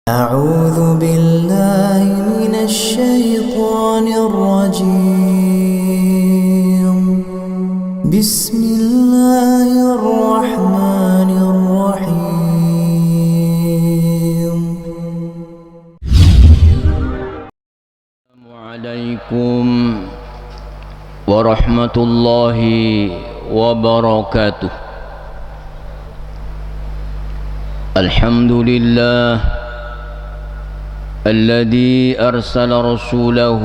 أعوذ بالله من الشيطان الرجيم بسم الله الرحمن الرحيم السلام عليكم ورحمة الله وبركاته. الحمد لله الذي أرسل رسوله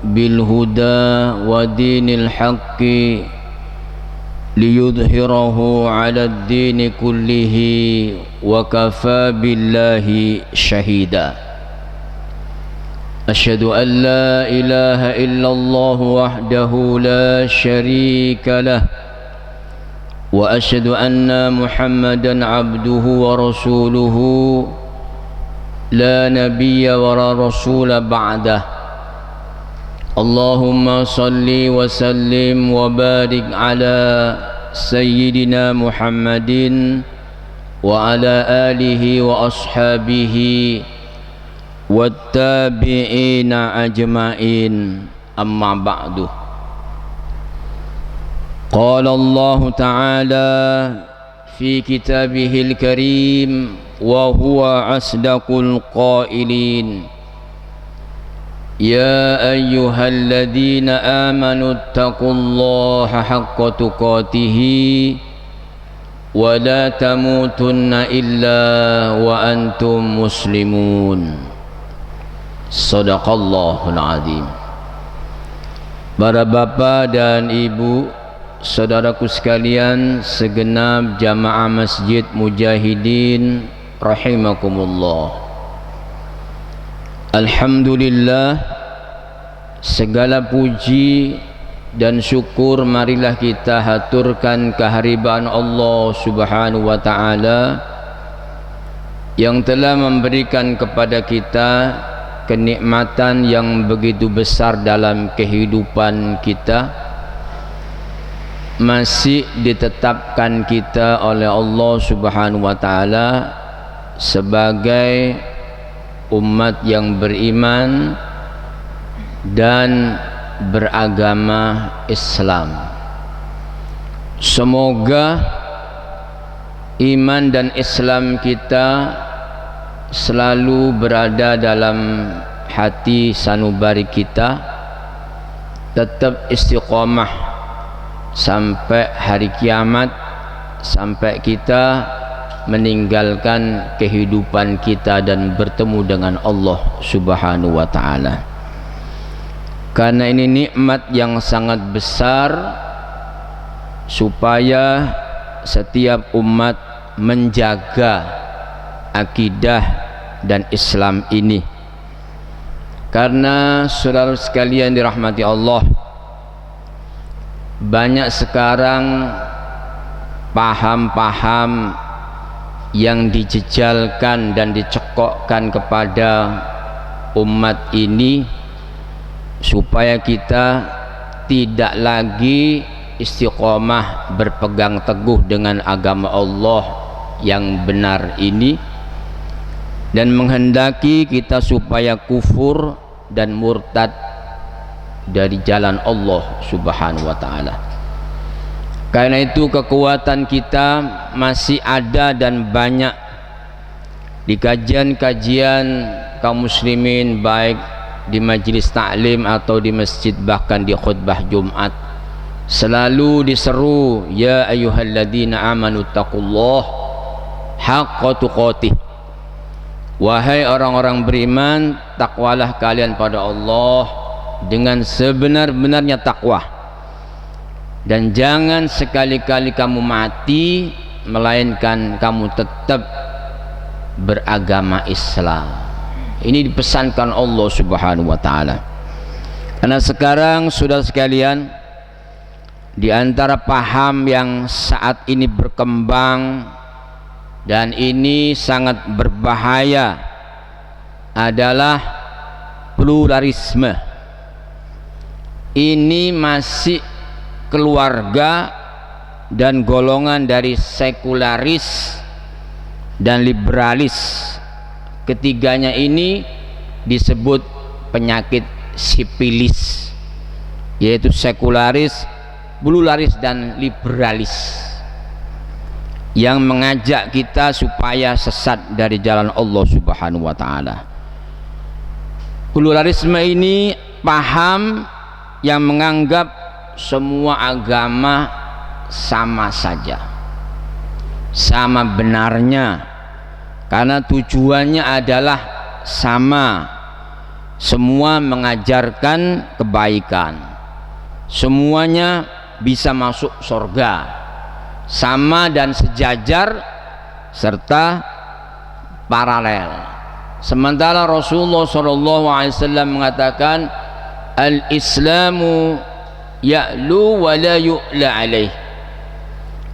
بالهدى ودين الحق ليظهره على الدين كله وكفى بالله شهيدا. أشهد أن لا إله إلا الله وحده لا شريك له وأشهد أن محمدا عبده ورسوله لا نبي ولا رسول بعده. اللهم صل وسلم وبارك على سيدنا محمد وعلى آله وأصحابه والتابعين أجمعين. أما بعد، قال الله تعالى في كتابه الكريم وهو أصدق القائلين: يا أيها الذين آمنوا اتقوا الله حق تقاته ولا تموتن إلا وأنتم مسلمون. Sadaqallahul Azim. Para bapak dan ibu, saudaraku sekalian, segenap jamaah Masjid Mujahidin rahimakumullah. Alhamdulillah, segala puji dan syukur marilah kita haturkan kehadiran Allah Subhanahu wa taala yang telah memberikan kepada kita kenikmatan yang begitu besar dalam kehidupan kita. Masih ditetapkan kita oleh Allah Subhanahu wa taala sebagai umat yang beriman dan beragama Islam. Semoga iman dan Islam kita selalu berada dalam hati sanubari kita, tetap istiqamah sampai hari kiamat, sampai kita meninggalkan kehidupan kita dan bertemu dengan Allah Subhanahu wa taala. Karena ini nikmat yang sangat besar, supaya setiap umat menjaga akidah dan Islam ini. Karena saudara sekalian dirahmati Allah, banyak sekarang paham-paham yang dijejalkan dan dicekokkan kepada umat ini supaya kita tidak lagi istiqomah berpegang teguh dengan agama Allah yang benar ini, dan menghendaki kita supaya kufur dan murtad dari jalan Allah Subhanahu wa taala. Karena itu kekuatan kita masih ada dan banyak di kajian-kajian kaum muslimin, baik di majelis taklim atau di masjid, bahkan di khutbah Jumat, selalu diseru, ya ayyuhalladzina amanu taqullah haqqa tuqatih. Wahai orang-orang beriman, takwalah kalian pada Allah dengan sebenar-benarnya takwa, dan jangan sekali-kali kamu mati melainkan kamu tetap beragama Islam. Ini dipesankan Allah Subhanahu wa taala. Karena sekarang saudara sekalian, di antara paham yang saat ini berkembang dan ini sangat berbahaya adalah pluralisme. Ini masih keluarga dan golongan dari sekularis dan liberalis. Ketiganya ini disebut penyakit sipilis, yaitu sekularis, pluralis, dan liberalis, yang mengajak kita supaya sesat dari jalan Allah Subhanahu wa ta'ala. Pluralisme ini paham yang menganggap semua agama sama saja, sama benarnya, karena tujuannya adalah sama. Semua mengajarkan kebaikan, semuanya bisa masuk surga, sama dan sejajar serta paralel. Sementara Rasulullah SAW mengatakan al-Islamu ya'lu wa la yu'la alaih.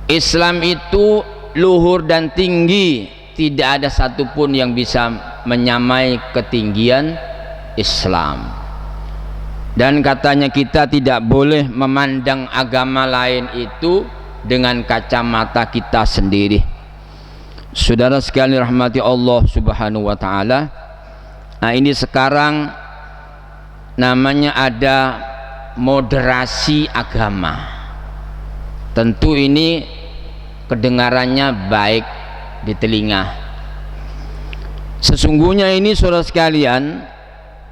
Islam itu luhur dan tinggi, tidak ada satupun yang bisa menyamai ketinggian Islam. Dan katanya kita tidak boleh memandang agama lain itu dengan kacamata kita sendiri. Saudara sekalian rahmati Allah Subhanahu wa ta'ala, nah ini sekarang namanya ada moderasi agama. Tentu ini kedengarannya baik di telinga. Sesungguhnya ini saudara sekalian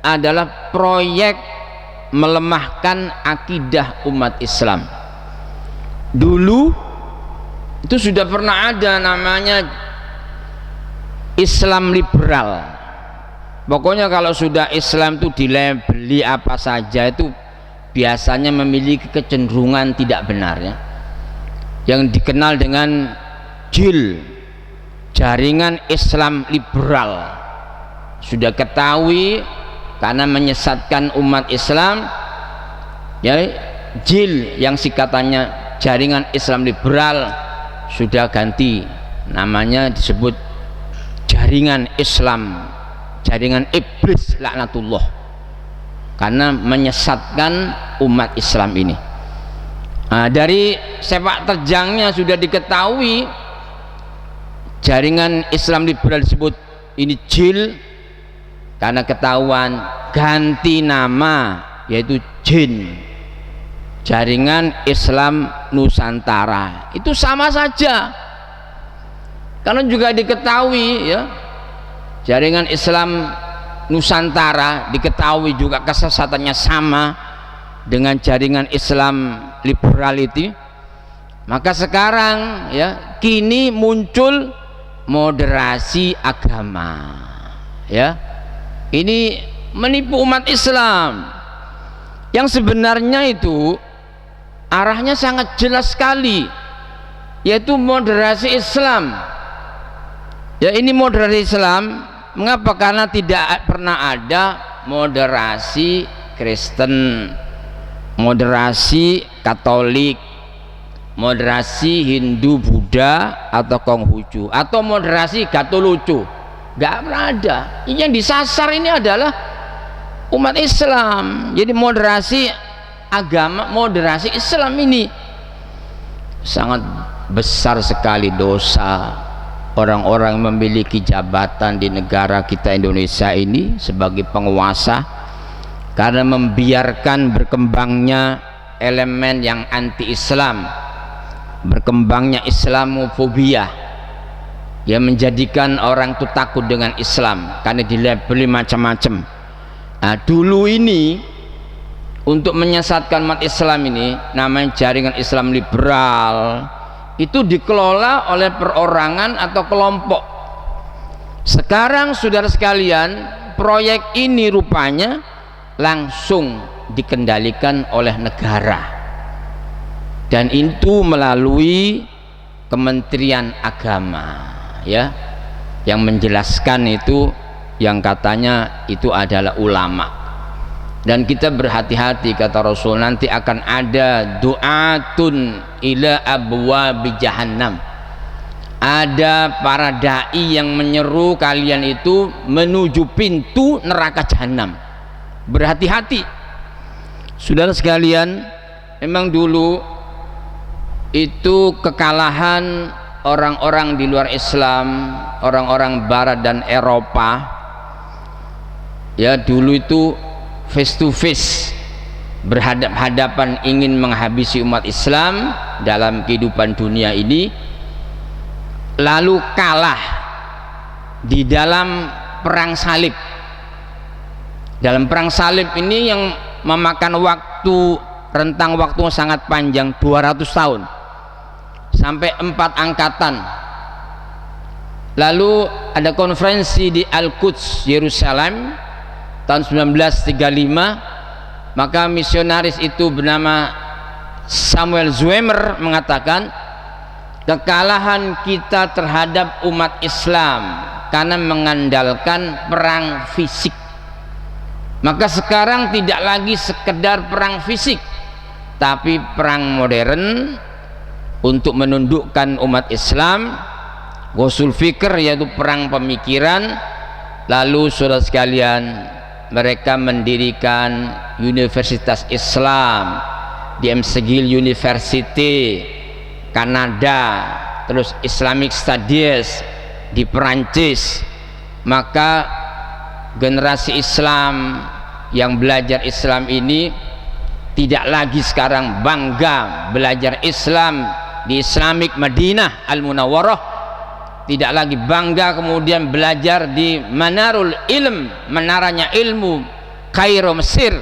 adalah proyek melemahkan akidah umat Islam. Dulu itu sudah pernah ada namanya Islam liberal. Pokoknya kalau sudah Islam itu dilabeli apa saja itu biasanya memiliki kecenderungan tidak benar, ya, yang dikenal dengan JIL, jaringan Islam liberal. Sudah ketahui karena menyesatkan umat Islam, ya, JIL yang singkatannya jaringan Islam liberal sudah ganti namanya, disebut jaringan Islam, jaringan iblis laknatullah, karena menyesatkan umat Islam ini. Nah, dari sepak terjangnya sudah diketahui jaringan Islam liberal disebut ini JIL, karena ketahuan ganti nama yaitu JIN, jaringan Islam Nusantara. Itu sama saja, karena juga diketahui, ya, jaringan Islam Nusantara diketahui juga kesesatannya sama dengan jaringan Islam liberal itu. Maka sekarang, ya, kini muncul moderasi agama, ya, ini menipu umat Islam yang sebenarnya itu arahnya sangat jelas sekali, yaitu moderasi Islam. Ya, ini moderasi Islam. Mengapa? Karena tidak pernah ada moderasi Kristen, moderasi Katolik, moderasi Hindu, Buddha, atau Konghucu, atau moderasi Gatolucu. Nggak pernah ada. Ini yang disasar ini adalah umat Islam. Jadi moderasi agama, moderasi Islam ini sangat besar sekali dosa orang-orang yang memiliki jabatan di negara kita Indonesia ini sebagai penguasa, karena membiarkan berkembangnya elemen yang anti-Islam, berkembangnya Islamofobia, yang menjadikan orang itu takut dengan Islam karena dilabeli macam-macam. Nah, dulu ini untuk menyesatkan umat Islam ini namanya jaringan Islam liberal, itu dikelola oleh perorangan atau kelompok. Sekarang saudara sekalian, proyek ini rupanya langsung dikendalikan oleh negara, dan itu melalui Kementerian Agama, ya, yang menjelaskan itu, yang katanya itu adalah ulama. Dan kita berhati-hati, kata Rasul, nanti akan ada du'atun ila abwabi jahannam, ada para dai yang menyeru kalian itu menuju pintu neraka jahanam. Berhati-hati saudara sekalian. Memang dulu itu kekalahan orang-orang di luar Islam, orang-orang Barat dan Eropa, ya dulu itu face to face, berhadap-hadapan ingin menghabisi umat Islam dalam kehidupan dunia ini, lalu kalah di dalam perang salib. Dalam perang salib ini yang memakan rentang waktu sangat panjang, 200 tahun sampai 4 angkatan. Lalu ada konferensi di Al-Quds, Yerusalem tahun 1935, maka misionaris itu bernama Samuel Zwemer mengatakan kekalahan kita terhadap umat Islam karena mengandalkan perang fisik. Maka sekarang tidak lagi sekedar perang fisik, tapi perang modern untuk menundukkan umat Islam, Ghusul Fikr, yaitu perang pemikiran. Lalu saudara sekalian, mereka mendirikan Universitas Islam di McGill University Kanada, terus Islamic Studies di Perancis. Maka generasi Islam yang belajar Islam ini tidak lagi sekarang bangga belajar Islam di Islamic Madinah Al-Munawwarah, tidak lagi bangga kemudian belajar di Manarul Ilm, menaranya ilmu Kairo Mesir,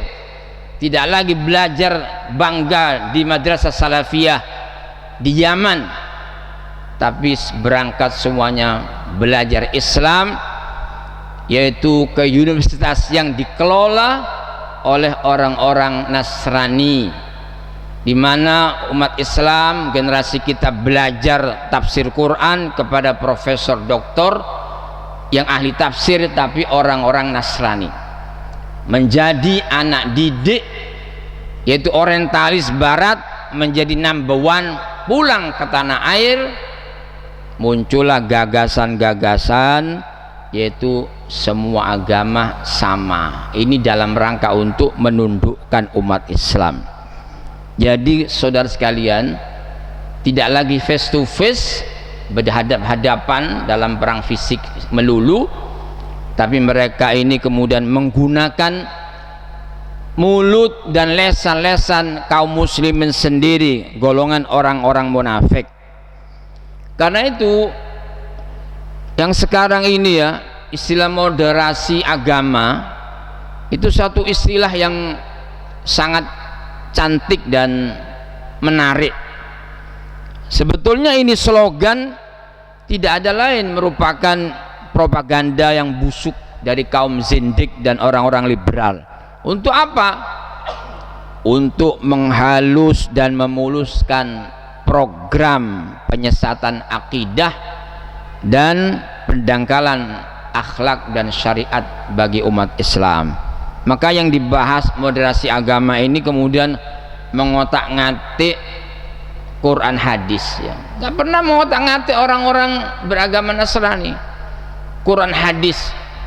tidak lagi belajar bangga di Madrasah Salafiyah di Yaman, tapi berangkat semuanya belajar Islam, yaitu ke universitas yang dikelola oleh orang-orang Nasrani, di mana umat Islam generasi kita belajar tafsir Quran kepada profesor doktor yang ahli tafsir, tapi orang-orang Nasrani, menjadi anak didik yaitu orientalis Barat, menjadi number one. Pulang ke tanah air muncullah gagasan-gagasan yaitu semua agama sama. Ini dalam rangka untuk menundukkan umat Islam. Jadi saudara sekalian, tidak lagi face to face, berhadap-hadapan dalam perang fisik melulu, tapi mereka ini kemudian menggunakan mulut dan lesan-lesan kaum muslimin sendiri, golongan orang-orang munafik. Karena itu yang sekarang ini ya, istilah moderasi agama itu satu istilah yang sangat cantik dan menarik. Sebetulnya ini slogan tidak ada lain, merupakan propaganda yang busuk dari kaum zindik dan orang-orang liberal. Untuk apa? Untuk menghalus dan memuluskan program penyesatan akidah dan pendangkalan akhlak dan syariat bagi umat Islam. Maka yang dibahas moderasi agama ini kemudian mengotak-ngatik Quran hadis ya. Gak pernah mengotak-ngatik orang-orang beragama Nasrani. Quran hadis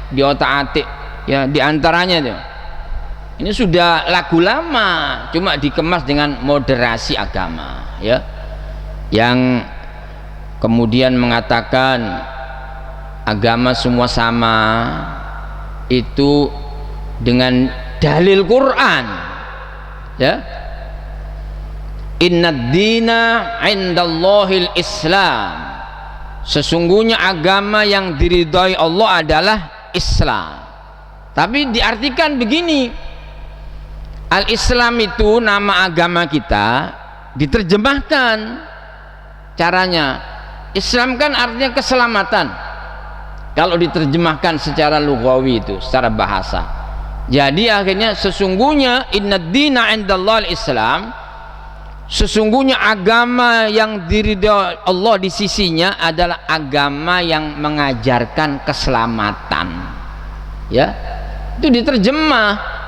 diotak-atik ya, diantaranya tuh. Ini sudah lagu lama, cuma dikemas dengan moderasi agama ya. Yang kemudian mengatakan agama semua sama itu dengan dalil Quran ya. Innad dina indallahil Islam, sesungguhnya agama yang diridhai Allah adalah Islam. Tapi diartikan begini, al-Islam itu nama agama kita, diterjemahkan caranya. Islam kan artinya keselamatan kalau diterjemahkan secara lughawi, itu secara bahasa. Jadi akhirnya sesungguhnya innad dina indallahil Islam, sesungguhnya agama yang diridhai Allah di sisinya adalah agama yang mengajarkan keselamatan ya. Itu diterjemah.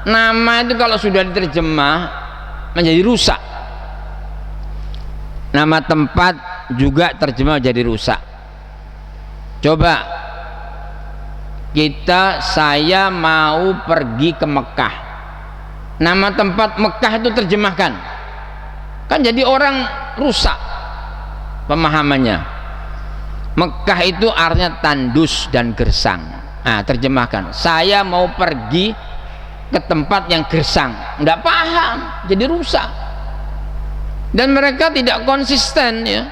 Nama itu kalau sudah diterjemah menjadi rusak. Nama tempat juga terjemah jadi rusak. Coba saya mau pergi ke Mekah, nama tempat Mekah itu terjemahkan, kan jadi orang rusak. pemahamannya. Mekah itu artinya tandus dan gersang. Nah, terjemahkan, saya mau pergi ke tempat yang gersang, nggak paham, jadi rusak. Dan mereka tidak konsisten ya.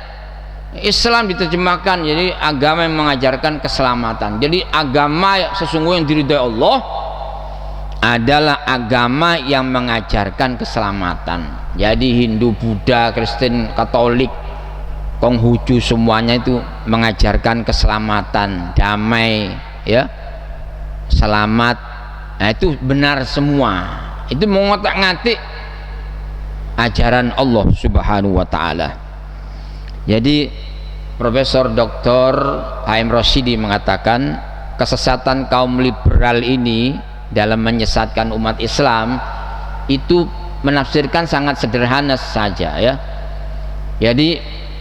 Islam diterjemahkan jadi agama yang mengajarkan keselamatan. Jadi agama sesungguhnya yang diridhai Allah adalah agama yang mengajarkan keselamatan. Jadi Hindu, Buddha, Kristen, Katolik, Konghucu semuanya itu mengajarkan keselamatan, damai, ya, selamat. Nah, itu benar semua. Itu mengotak-ngatik ajaran Allah Subhanahu wa taala. Jadi Profesor Dr. H.M. Rosyidi mengatakan kesesatan kaum liberal ini dalam menyesatkan umat Islam itu menafsirkan sangat sederhana saja ya. Jadi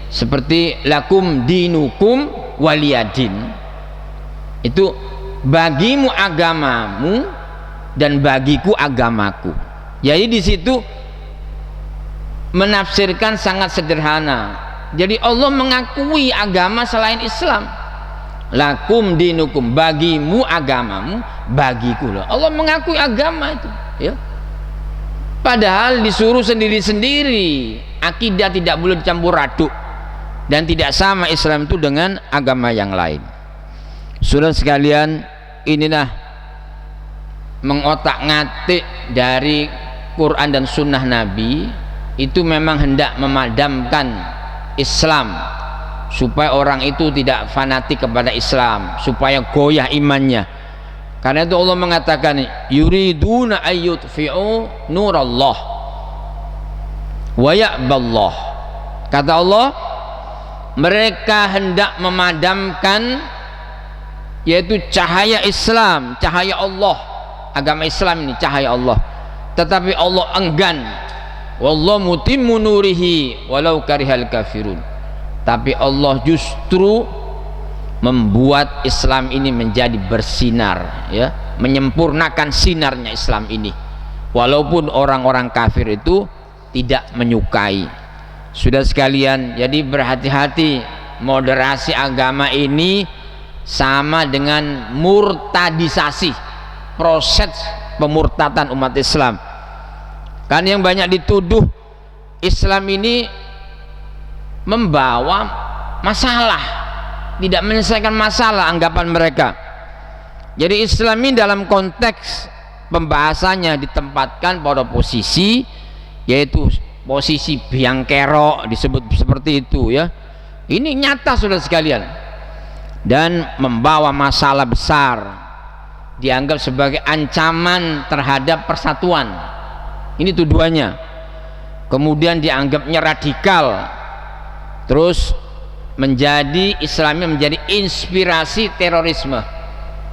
seperti lakum dinukum waliyadin, itu bagimu agamamu dan bagiku agamaku. Jadi di situ menafsirkan sangat sederhana. Jadi Allah mengakui agama selain Islam. Lakum dinukum, bagimu agamamu, bagiku loh. Allah mengakui agama itu, ya. Padahal disuruh sendiri-sendiri. Akidah tidak boleh dicampur aduk dan tidak sama Islam itu dengan agama yang lain. Saudara sekalian, inilah mengotak-ngatik dari Quran dan Sunnah Nabi itu memang hendak memadamkan Islam supaya orang itu tidak fanatik kepada Islam, supaya goyah imannya. Karena itu Allah mengatakan yuriduna ayyutfi'u nurallah wa ya'ballah. Kata Allah, mereka hendak memadamkan yaitu cahaya Islam, cahaya Allah, agama Islam ini cahaya Allah, tetapi Allah enggan. Wallahu mutimmu nurihi walau karihal kafirun. Tapi Allah justru membuat Islam ini menjadi bersinar, ya, menyempurnakan sinarnya Islam ini, walaupun orang-orang kafir itu tidak menyukai. Sudah sekalian, jadi berhati-hati. Moderasi agama ini sama dengan murtadisasi, proses pemurtadan umat Islam. Kan yang banyak dituduh Islam ini membawa masalah, tidak menyelesaikan masalah, anggapan mereka. Jadi Islam ini dalam konteks pembahasannya ditempatkan pada posisi, yaitu posisi biang kerok, disebut seperti itu ya. Ini nyata saudara sekalian, dan membawa masalah besar, dianggap sebagai ancaman terhadap persatuan. Ini tuduhannya. Kemudian dianggapnya radikal, terus menjadi Islamnya menjadi inspirasi terorisme.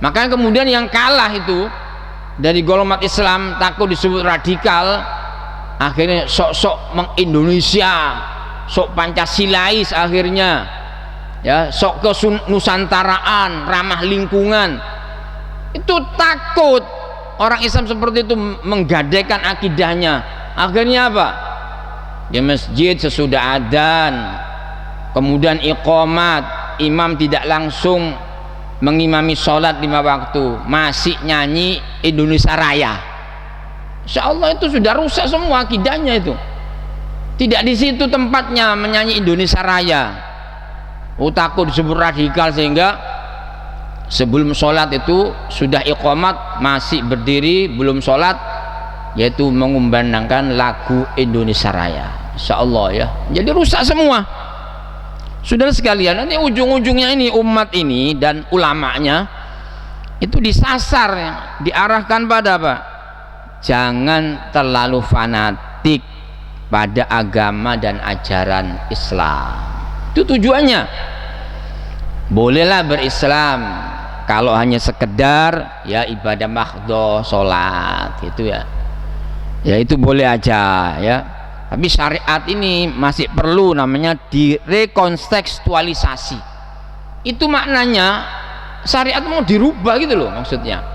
Maka kemudian yang kalah itu dari golongan Islam takut disebut radikal, akhirnya sok-sok meng-Indonesia, sok Pancasilais akhirnya, ya, sok kenusantaraan, ramah lingkungan. Itu takut orang Islam seperti itu menggadaikan akidahnya. Akhirnya apa? Di masjid sesudah adzan, kemudian iqamat, imam tidak langsung mengimami sholat 5 waktu, masih nyanyi Indonesia Raya. Insya Allah itu sudah rusak semua akidahnya itu. Tidak di situ tempatnya menyanyi Indonesia Raya. Takut disebut radikal sehingga sebelum sholat itu sudah iqamat masih berdiri belum sholat, yaitu mengumandangkan lagu Indonesia Raya. Insya Allah ya, jadi rusak semua. Saudara sekalian, nanti ujung-ujungnya ini umat ini dan ulamanya itu disasar, diarahkan pada apa? Jangan terlalu fanatik pada agama dan ajaran Islam. Itu tujuannya. Bolehlah berislam kalau hanya sekedar ya ibadah mahdhah, sholat gitu ya. Ya itu boleh aja ya. Tapi syariat ini masih perlu namanya direkontekstualisasi. Itu maknanya syariat mau dirubah gitu loh maksudnya.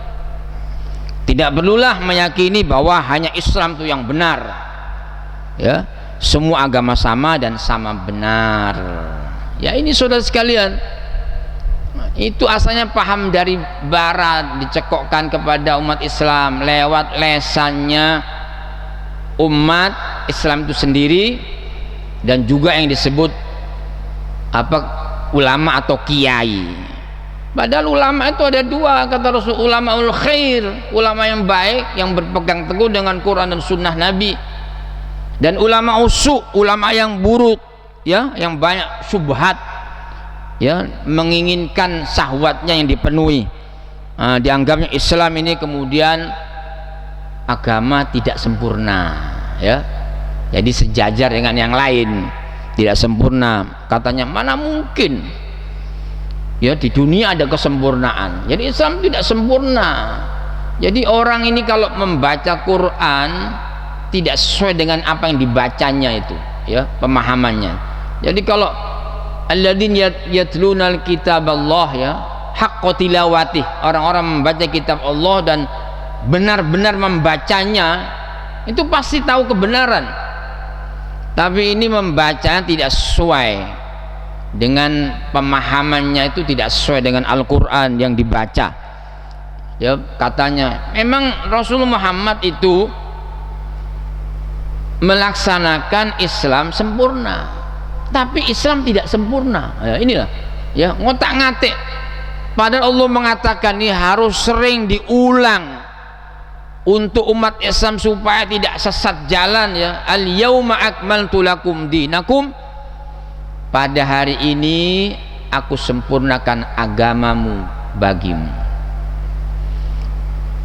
Tidak perlulah meyakini bahwa hanya Islam itu yang benar. Ya, semua agama sama dan sama benar. Ya ini saudara sekalian, itu asalnya paham dari barat dicekokkan kepada umat Islam lewat lesannya umat Islam itu sendiri, dan juga yang disebut ulama atau kiai. Padahal ulama itu ada dua, kata Rasul, ulamaul khair, ulama yang baik yang berpegang teguh dengan Quran dan sunnah Nabi, dan ulama usuk, ulama yang buruk, ya, yang banyak syubhat, ya, menginginkan syahwatnya yang dipenuhi. Dianggapnya Islam ini kemudian agama tidak sempurna, ya, jadi sejajar dengan yang lain, tidak sempurna. Katanya mana mungkin, ya, di dunia ada kesempurnaan. Jadi Islam tidak sempurna. Jadi orang ini kalau membaca Quran tidak sesuai dengan apa yang dibacanya itu, ya, pemahamannya. Jadi kalau alladzina yatluna alkitab Allah, ya, haqqa tilawatih, orang-orang membaca kitab Allah dan benar-benar membacanya, itu pasti tahu kebenaran. Tapi ini membacanya tidak sesuai dengan pemahamannya, itu tidak sesuai dengan Al-Quran yang dibaca, ya. Katanya memang Rasulullah Muhammad itu melaksanakan Islam sempurna, tapi Islam tidak sempurna. Ya, inilah, ya, ngotak-ngatik. Padahal Allah mengatakan ini harus sering diulang untuk umat Islam supaya tidak sesat jalan, ya. Al yauma akmaltu lakum dinakum, pada hari ini aku sempurnakan agamamu bagimu.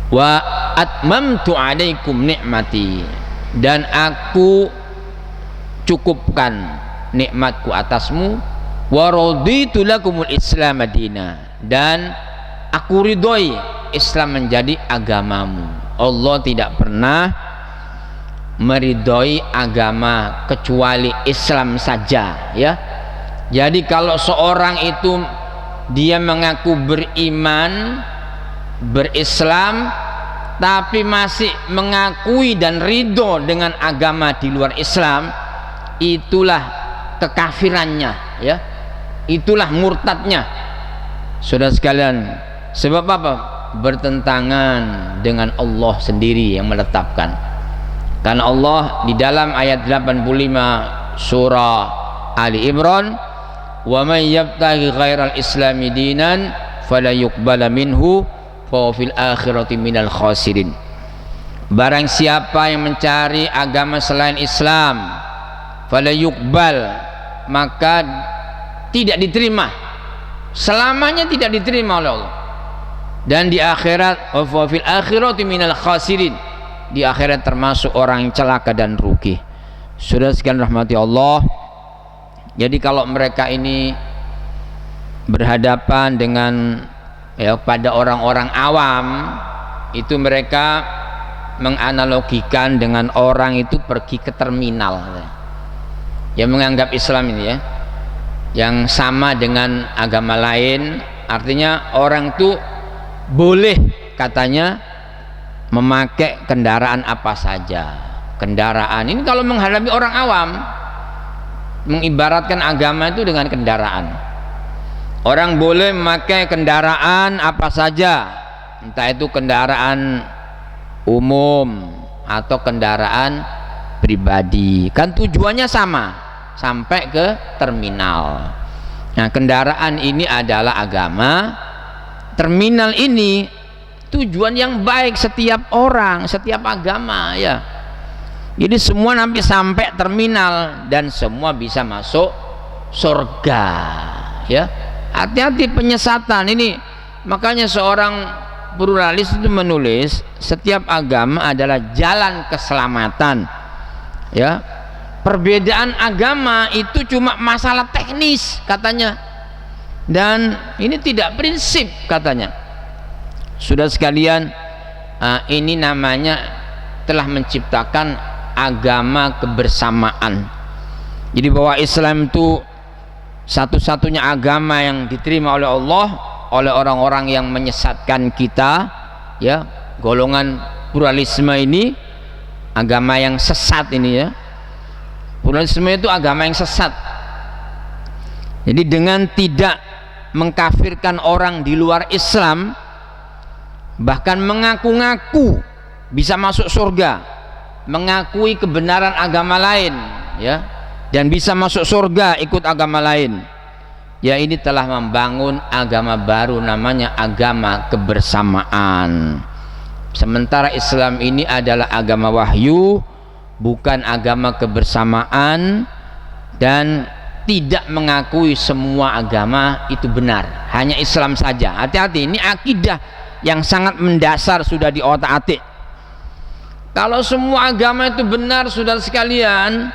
Wa atmamtu alaikum nikmati, dan aku cukupkan nikmatku atasmu. Wa raditu lakumul Islam madina, dan aku ridhoi Islam menjadi agamamu. Allah tidak pernah meridhoi agama kecuali Islam saja, ya. Jadi kalau seorang itu dia mengaku beriman, berislam, tapi masih mengakui dan ridho dengan agama di luar Islam, itulah kekafirannya, ya, itulah murtadnya, saudara sekalian. Sebab apa? Bertentangan dengan Allah sendiri yang menetapkan. Karena Allah di dalam ayat 85 surah Ali Imran, wa may yabtaghi ghairal islami dinan fala yuqbala minhu fa fil akhirati minal khasirin. Barang siapa yang mencari agama selain Islam, fala yuqbal, maka tidak diterima, selamanya tidak diterima oleh Allah. Dan di akhirat, wa fil akhirati minal khasirin, di akhirat termasuk orang yang celaka dan rugi. Saudara sekalian rahmati Allah, jadi kalau mereka ini berhadapan dengan, ya, pada orang-orang awam, itu mereka menganalogikan dengan orang itu pergi ke terminal, yang menganggap Islam ini, ya, yang sama dengan agama lain. Artinya orang itu boleh, katanya, memakai kendaraan apa saja. Kendaraan ini kalau menghadapi orang awam, mengibaratkan agama itu dengan kendaraan. Orang boleh memakai kendaraan apa saja, entah itu kendaraan umum atau kendaraan pribadi, kan tujuannya sama, sampai ke terminal. Nah, kendaraan ini adalah agama, terminal ini tujuan yang baik setiap orang, setiap agama, ya. Jadi semua nanti sampai terminal dan semua bisa masuk surga, ya. Hati-hati penyesatan ini. Makanya seorang pluralis itu menulis setiap agama adalah jalan keselamatan, ya. Perbedaan agama itu cuma masalah teknis, katanya, dan ini tidak prinsip, katanya. Sudah sekalian, ini namanya telah menciptakan agama kebersamaan. Jadi bahwa Islam itu satu-satunya agama yang diterima oleh Allah, oleh orang-orang yang menyesatkan kita, ya, golongan pluralisme ini, agama yang sesat ini, ya. Pluralisme itu agama yang sesat. Jadi dengan tidak mengkafirkan orang di luar Islam, bahkan mengaku-ngaku bisa masuk surga, mengakui kebenaran agama lain, ya, dan bisa masuk surga ikut agama lain, ya ini telah membangun agama baru, namanya agama kebersamaan. Sementara Islam ini adalah agama wahyu, bukan agama kebersamaan, dan tidak mengakui semua agama itu benar, hanya Islam saja. Hati-hati, ini akidah yang sangat mendasar, sudah di otak-atik. Kalau semua agama itu benar, saudara sekalian,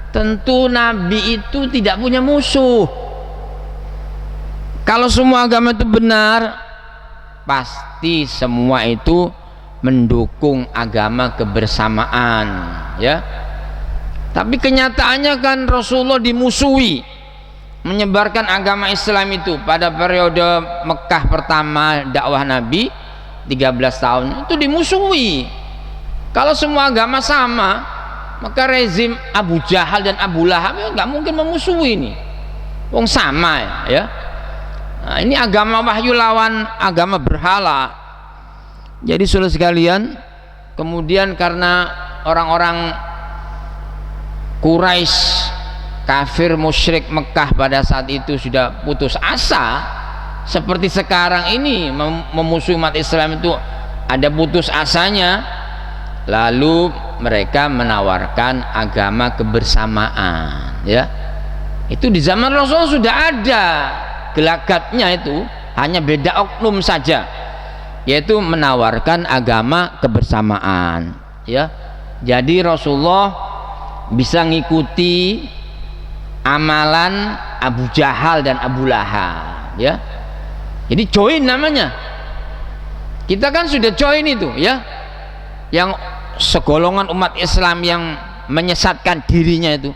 tentu Nabi itu tidak punya musuh. Kalau semua agama itu benar, pasti semua itu mendukung agama kebersamaan, ya. Tapi kenyataannya kan Rasulullah dimusuhi menyebarkan agama Islam itu pada periode Mekah pertama dakwah Nabi 13 tahun itu dimusuhi. Kalau semua agama sama, maka rezim Abu Jahal dan Abu Lahab ya nggak mungkin memusuhi ini. Wong sama ya. Nah, ini agama wahyu lawan agama berhala. Jadi saudara sekalian, kemudian karena orang-orang Quraisy kafir musyrik Mekah pada saat itu sudah putus asa, seperti sekarang ini memusuhi umat Islam itu ada putus asanya, lalu mereka menawarkan agama kebersamaan, ya. Itu di zaman Rasul sudah ada gelagatnya, itu hanya beda oknum saja, yaitu menawarkan agama kebersamaan, ya. Jadi Rasulullah bisa ngikuti amalan Abu Jahal dan Abu Lahab, ya. Jadi join namanya. Kita kan sudah join itu, ya. Yang segolongan umat Islam yang menyesatkan dirinya itu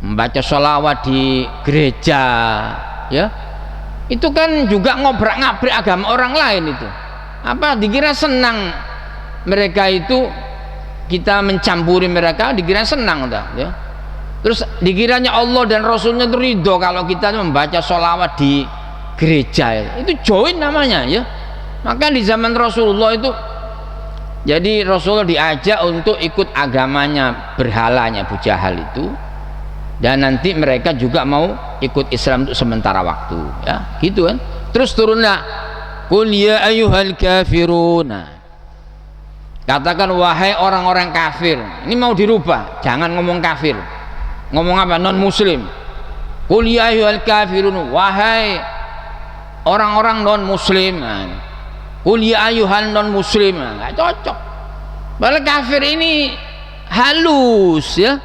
membaca sholawat di gereja, ya. Itu kan juga ngobrak-ngabrik agama orang lain itu. Apa dikira senang mereka itu, kita mencampuri mereka, dikira senang dah, ya. Terus dikiranya Allah dan Rasulnya itu ridho kalau kita membaca sholawat di gereja, itu join namanya, ya. Maka di zaman Rasulullah itu, jadi Rasulullah diajak untuk ikut agamanya berhalanya Abu Jahal itu, dan nanti mereka juga mau ikut Islam untuk sementara waktu, ya, gitu kan. Terus turunlah, qul ya ayyuhal kafiruna, katakan wahai orang-orang kafir. Ini mau dirubah, jangan ngomong kafir, ngomong apa? Non muslim. Qul ya ayyuhal kafirun, wahai orang-orang non muslim. Qul ya ayyuhal non muslim, nggak cocok. Padahal kafir ini halus, ya.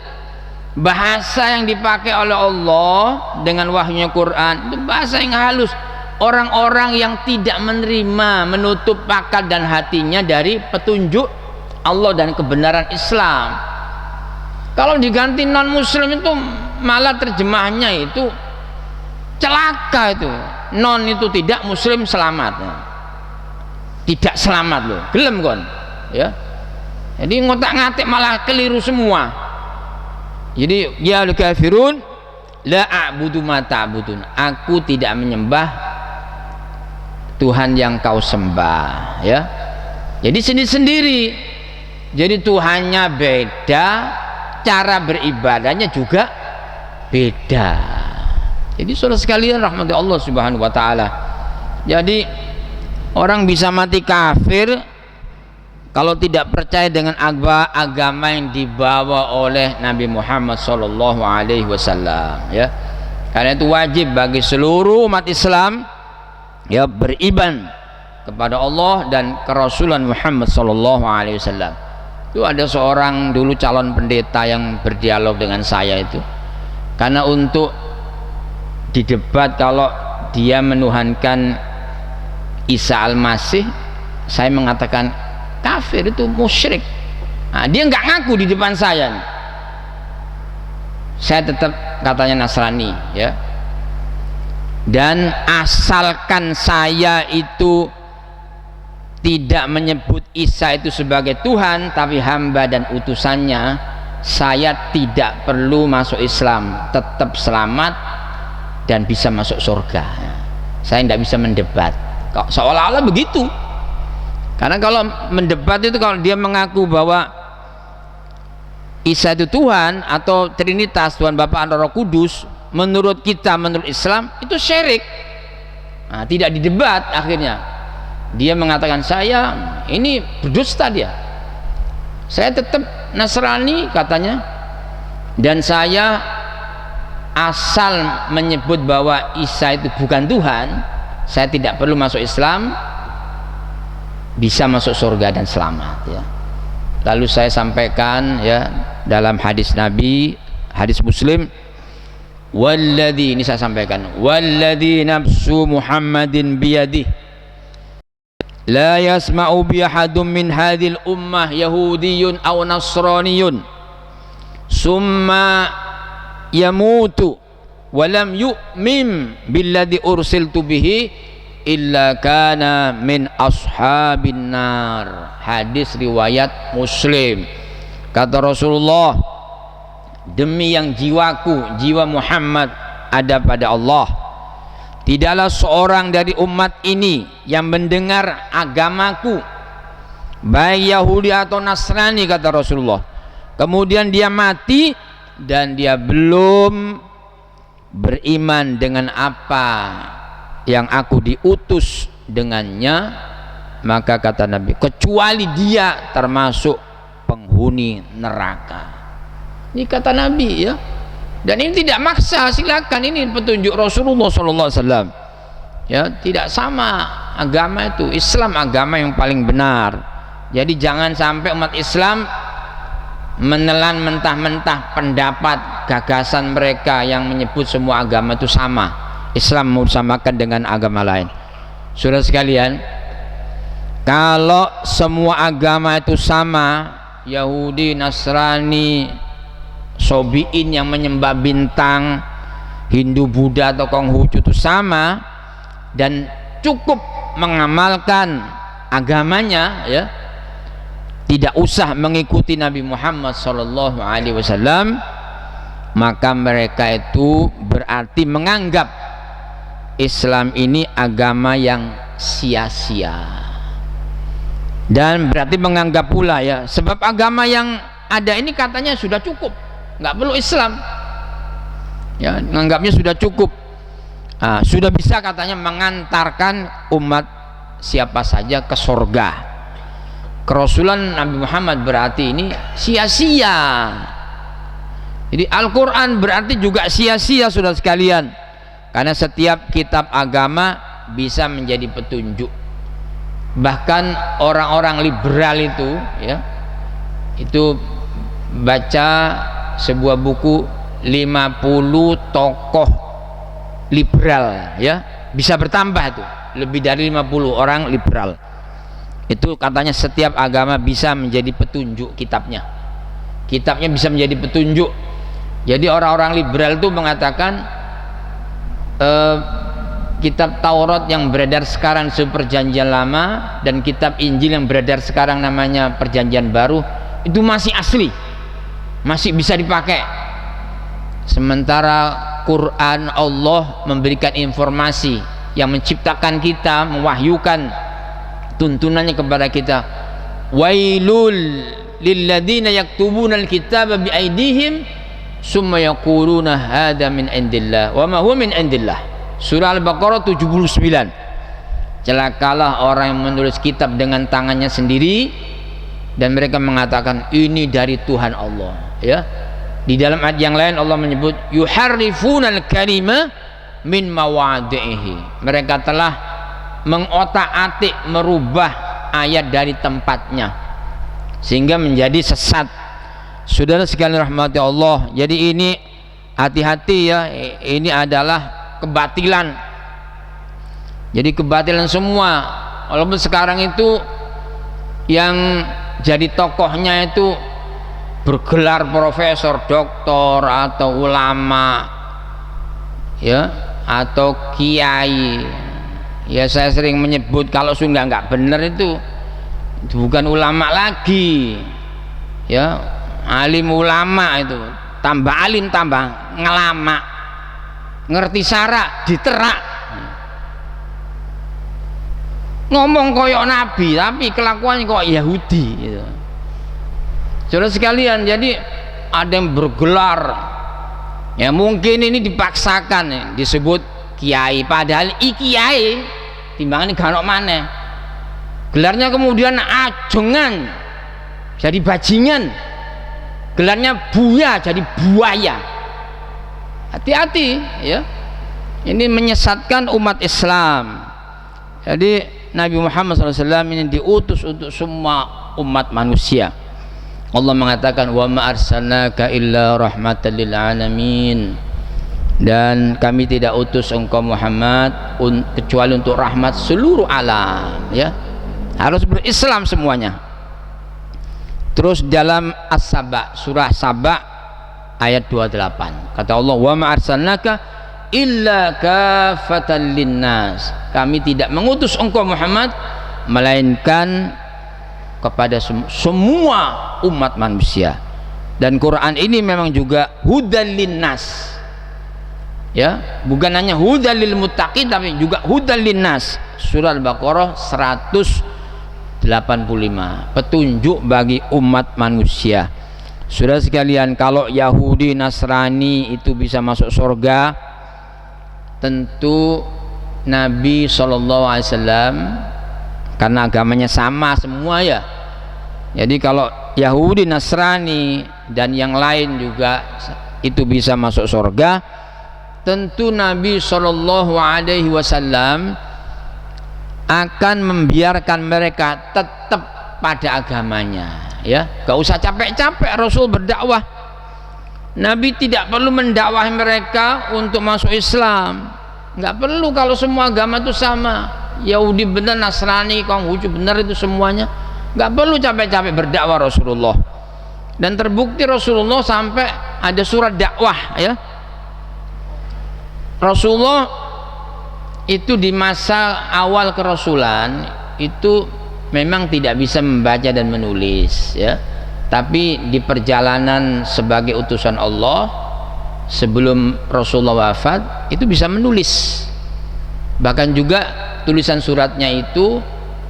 Bahasa yang dipakai oleh Allah dengan wahyunya Quran itu bahasa yang halus. Orang-orang yang tidak menerima, menutup akal dan hatinya dari petunjuk Allah dan kebenaran Islam. Kalau diganti non muslim itu malah terjemahnya itu celaka itu. Non itu tidak, muslim selamat. Tidak selamat loh, gelem kon, ya. Jadi ngotak-ngatik malah keliru semua. Jadi ya al-kafirun la a'budu ma ta'budun, aku tidak menyembah Tuhan yang kau sembah, ya. Jadi sendiri-sendiri. Jadi Tuhannya beda, cara beribadahnya juga beda. Jadi saudara sekalian rahmati Allah Subhanahu wa taala. Jadi orang bisa mati kafir kalau tidak percaya dengan agama yang dibawa oleh Nabi Muhammad sallallahu alaihi wasallam, ya. Karena itu wajib bagi seluruh umat Islam, ya, beriman kepada Allah dan kerasulan Muhammad sallallahu alaihi wasallam. Itu ada seorang dulu calon pendeta yang berdialog dengan saya itu, karena untuk di debat kalau dia menuhankan Isa Al-Masih, saya mengatakan kafir, itu musyrik. Nah, dia nggak ngaku di depan saya. Saya tetap katanya Nasrani, ya. Dan asalkan saya itu tidak menyebut Isa itu sebagai Tuhan tapi hamba dan utusannya, saya tidak perlu masuk Islam, tetap selamat dan bisa masuk surga. Saya tidak bisa mendebat kok, seolah-olah begitu. Karena kalau mendebat itu, kalau dia mengaku bahwa Isa itu Tuhan atau Trinitas, Tuhan Bapa dan Roh Kudus, menurut kita, menurut Islam itu syirik. Nah, tidak didebat, akhirnya dia mengatakan saya ini berdusta dia. Saya tetap Nasrani katanya, dan saya asal menyebut bahwa Isa itu bukan Tuhan, saya tidak perlu masuk Islam, bisa masuk surga dan selamat ya. Lalu saya sampaikan ya dalam hadis Nabi, hadis Muslim, walladzi, ini saya sampaikan, walladzi nafsu Muhammadin biyadih la yasma'u bi ahadun min hadhil ummah yahudiyyun aw nasraniyun summa yamutu wa lam yu'min billadzi ursiltu bihi illa kana min ashabin nar. Hadis riwayat Muslim. Kata Rasulullah, demi yang jiwaku, jiwa Muhammad ada pada Allah, tidaklah seorang dari umat ini yang mendengar agamaku, baik Yahudi atau Nasrani, kata Rasulullah, kemudian dia mati dan dia belum beriman dengan apa yang aku diutus dengannya, maka kata Nabi, kecuali dia termasuk penghuni neraka. Ini kata Nabi ya. Dan ini tidak maksa, silakan, ini petunjuk Rasulullah SAW. Ya, tidak sama agama itu. Islam agama yang paling benar. Jadi jangan sampai umat Islam menelan mentah-mentah pendapat, gagasan mereka yang menyebut semua agama itu sama. Islam mau disamakan dengan agama lain. Saudara sekalian, kalau semua agama itu sama, Yahudi, Nasrani, Sobiin yang menyembah bintang, Hindu, Buddha atau Konghucu itu sama dan cukup mengamalkan agamanya ya, tidak usah mengikuti Nabi Muhammad SAW, maka mereka itu berarti menganggap Islam ini agama yang sia-sia, dan berarti menganggap pula ya, sebab agama yang ada ini katanya sudah cukup, nggak perlu Islam ya, menganggapnya sudah cukup, sudah bisa katanya mengantarkan umat siapa saja ke surga. Kerasulan Nabi Muhammad berarti ini sia-sia. Jadi Al-Quran berarti juga sia-sia, saudara sekalian. Karena setiap kitab agama bisa menjadi petunjuk. Bahkan orang-orang liberal itu ya, itu baca sebuah buku 50 tokoh liberal ya, bisa bertambah itu, lebih dari 50 orang liberal. Itu katanya setiap agama bisa menjadi petunjuk kitabnya. Kitabnya bisa menjadi petunjuk. Jadi orang-orang liberal itu mengatakan kitab Taurat yang beredar sekarang Perjanjian Lama dan kitab Injil yang beredar sekarang namanya Perjanjian Baru itu masih asli, masih bisa dipakai. Sementara Quran, Allah memberikan informasi yang menciptakan kita, mewahyukan tuntunannya kepada kita. Wailul lilladzina yaktubuna alkitaba biaidihim summa yaquluna hadza min indillah wa ma huwa min indillah. Surah Al-Baqarah 79. Celakalah orang yang menulis kitab dengan tangannya sendiri dan mereka mengatakan ini dari Tuhan Allah ya. Di dalam ayat yang lain Allah menyebut yuharrifunal kalima min mawadhihi. Mereka telah mengotak-atik, merubah ayat dari tempatnya sehingga menjadi sesat. Saudara sekalian rahmati Allah, jadi ini hati-hati ya, ini adalah kebatilan. Jadi kebatilan semua. Walaupun sekarang itu yang jadi tokohnya itu bergelar profesor, doktor atau ulama ya, atau kiai ya. Saya sering menyebut kalau sudah nggak benar itu bukan ulama lagi ya, alim ulama itu tambah alim tambah ngelama ngerti syarak diterak, ngomong koyok nabi tapi kelakuannya kok Yahudi gitu. Saudara sekalian, jadi ada yang bergelar ya, mungkin ini dipaksakan ya, disebut kiai padahal kiai timbangan ganok mana gelarnya, kemudian ajengan jadi bajingan, gelarnya buya jadi buaya. Hati-hati ya, ini menyesatkan umat Islam. Jadi Nabi Muhammad SAW ini diutus untuk semua umat manusia. Allah mengatakan wa ma arsalnaka illa rahmatan lil alamin, dan kami tidak utus engkau Muhammad kecuali untuk rahmat seluruh alam ya, harus berislam semuanya. Terus dalam As-Saba, surah Saba ayat 28 kata Allah wa ma arsalnaka illa kafatan linnas, kami tidak mengutus engkau Muhammad melainkan kepada semua umat manusia. Dan Quran ini memang juga hudal linnas ya, bukan hanya hudal lil muttaqin tapi juga hudal linnas. Surah Al-Baqarah 185, petunjuk bagi umat manusia. Saudara sekalian, kalau Yahudi Nasrani itu bisa masuk surga, tentu Nabi SAW karena agamanya sama semua ya. Jadi kalau Yahudi Nasrani dan yang lain juga itu bisa masuk surga, tentu Nabi SAW akan membiarkan mereka tetap pada agamanya ya. Gak usah capek-capek Rasul berdakwah. Nabi tidak perlu mendakwahi mereka untuk masuk Islam, nggak perlu. Kalau semua agama itu sama, Yahudi benar, Nasrani, Konghucu benar, itu semuanya nggak perlu capek-capek berdakwah Rasulullah. Dan terbukti Rasulullah sampai ada surat dakwah ya. Rasulullah itu di masa awal kerasulan itu memang tidak bisa membaca dan menulis ya, tapi di perjalanan sebagai utusan Allah sebelum Rasulullah wafat itu bisa menulis. Bahkan juga tulisan suratnya itu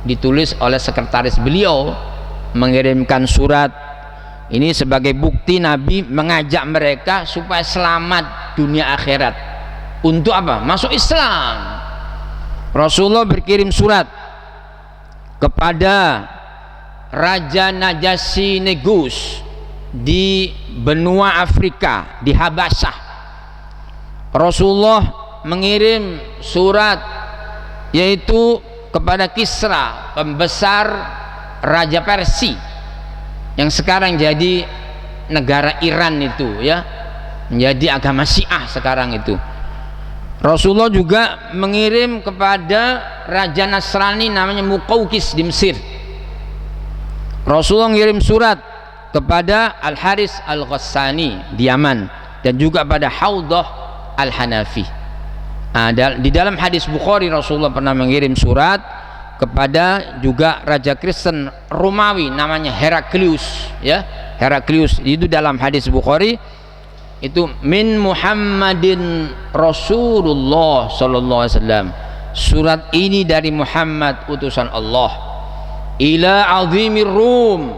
ditulis oleh sekretaris beliau, mengirimkan surat ini sebagai bukti Nabi mengajak mereka supaya selamat dunia akhirat. Untuk apa? Masuk Islam. Rasulullah berkirim surat kepada Raja Najasyi Negus di benua Afrika, di Habasyah. Rasulullah mengirim surat yaitu kepada Kisra, pembesar Raja Persia yang sekarang jadi negara Iran itu ya, menjadi agama Syiah sekarang itu. Rasulullah juga mengirim kepada Raja Nasrani namanya Muqawqis di Mesir. Rasulullah mengirim surat kepada Al-Haris Al-Ghassani di Yaman, dan juga pada Haudah Al-Hanafi. Di dalam hadis Bukhari Rasulullah pernah mengirim surat kepada juga Raja Kristen Romawi namanya Heraklius ya. Heraklius itu dalam hadis Bukhari itu min Muhammadin Rasulullah sallallahu alaihi wasallam, surat ini dari Muhammad utusan Allah, ila azimir Rum,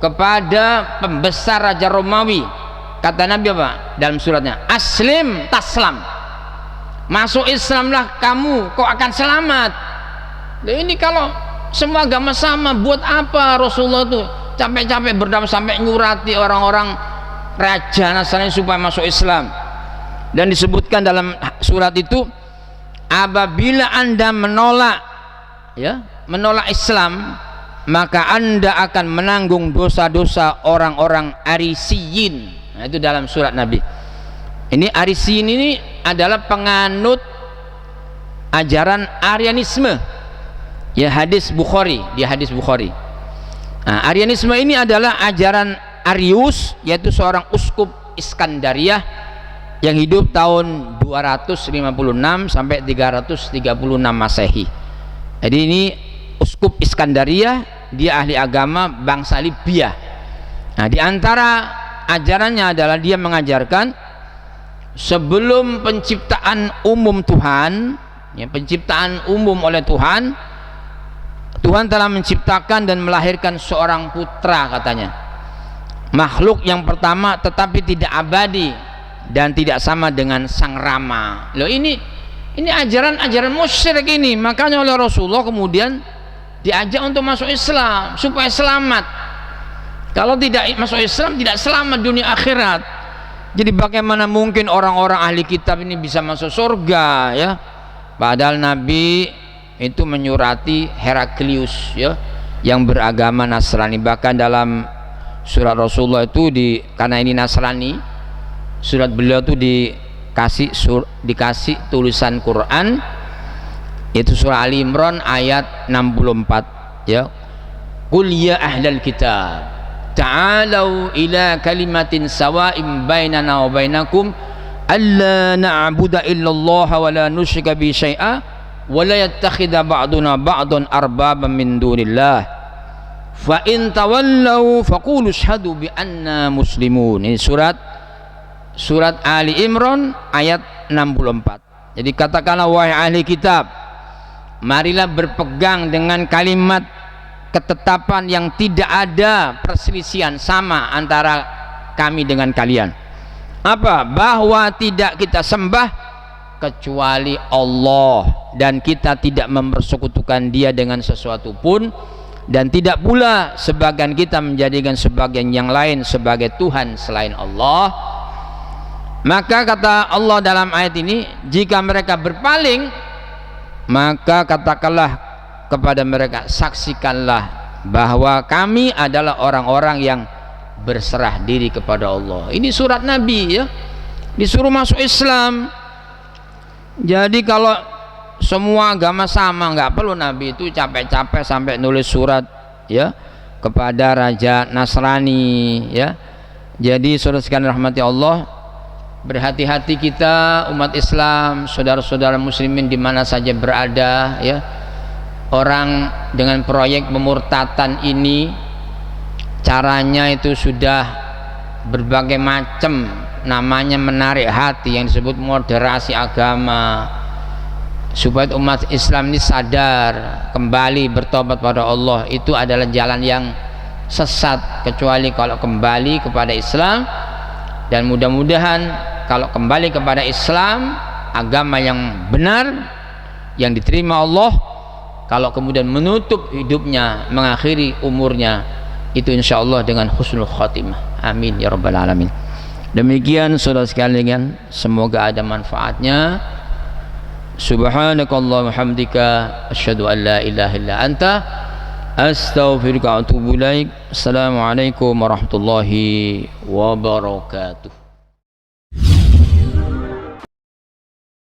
kepada pembesar Raja Romawi. Kata Nabi apa dalam suratnya? Aslim taslam, masuk Islamlah kamu, kau akan selamat. Nah, ini kalau semua agama sama, buat apa Rasulullah tuh capek-capek berdakwah sampai nyurati orang-orang Raja Nasrani supaya masuk Islam? Dan disebutkan dalam surat itu, apabila Anda menolak ya, menolak Islam, maka Anda akan menanggung dosa-dosa orang-orang Arisiyin. Nah, itu dalam surat Nabi. Ini Arisiyin ini adalah penganut ajaran Arianisme ya, hadis Bukhari, di hadis Bukhari. Nah, Arianisme ini adalah ajaran Arius, yaitu seorang uskup Iskandaria yang hidup tahun 256 sampai 336 Masehi. Jadi ini uskup Iskandaria, dia ahli agama bangsa Libya. Nah, di antara ajarannya adalah dia mengajarkan sebelum penciptaan umum Tuhan, ya, penciptaan umum oleh Tuhan, Tuhan telah menciptakan dan melahirkan seorang putra, katanya, makhluk yang pertama tetapi tidak abadi dan tidak sama dengan sang Rama. Loh, ini ajaran musyrik ini. Makanya oleh Rasulullah kemudian diajak untuk masuk Islam supaya selamat. Kalau tidak masuk Islam tidak selamat dunia akhirat. Jadi bagaimana mungkin orang-orang ahli kitab ini bisa masuk surga, ya? Padahal Nabi itu menyurati Heraklius, ya, yang beragama Nasrani. Bahkan dalam surat Rasulullah itu karena ini Nasrani, surat beliau itu dikasih tulisan Quran, itu surah Ali Imran ayat 64, ya. Qul ya ahlal kitab ta'alau ila kalimatin sawa'im bainana wa bainakum alla na'budu illallah wa la nusyrika bi syai'a wa la yattakhidha ba'duna ba'dan arbaban min dunillah fa in tawallau faqulu ashhadu bi anna muslimun. Ini surat Ali Imran ayat 64. Jadi katakanlah, wahai ahli kitab, marilah berpegang dengan kalimat ketetapan yang tidak ada perselisihan sama antara kami dengan kalian. Apa? Bahwa tidak kita sembah kecuali Allah, dan kita tidak mempersekutukan Dia dengan sesuatu pun, dan tidak pula sebagian kita menjadikan sebagian yang lain sebagai Tuhan selain Allah. Maka kata Allah dalam ayat ini, jika mereka berpaling, maka katakanlah kepada mereka, saksikanlah bahwa kami adalah orang-orang yang berserah diri kepada Allah. Ini surat Nabi, ya, disuruh masuk Islam. Jadi kalau semua agama sama, nggak perlu Nabi itu capek-capek sampai nulis surat, ya, kepada raja Nasrani, ya. Jadi saudara sekalian rahmati Allah, berhati-hati kita umat Islam, saudara-saudara muslimin di mana saja berada, ya. Orang dengan proyek pemurtatan ini caranya itu sudah berbagai macam, namanya menarik hati, yang disebut moderasi agama, supaya umat Islam ini sadar, kembali bertobat pada Allah. Itu adalah jalan yang sesat, kecuali kalau kembali kepada Islam. Dan mudah-mudahan kalau kembali kepada Islam, agama yang benar, yang diterima Allah, kalau kemudian menutup hidupnya, mengakhiri umurnya, itu insya Allah dengan husnul khotimah. Amin ya rabbal alamin. Demikian saudara sekalian, semoga ada manfaatnya. Subhanakallahumma hamdika asyhadu an la ilaha illa anta astaghfiruka wa atubu ilaik. Assalamualaikum warahmatullahi wabarakatuh.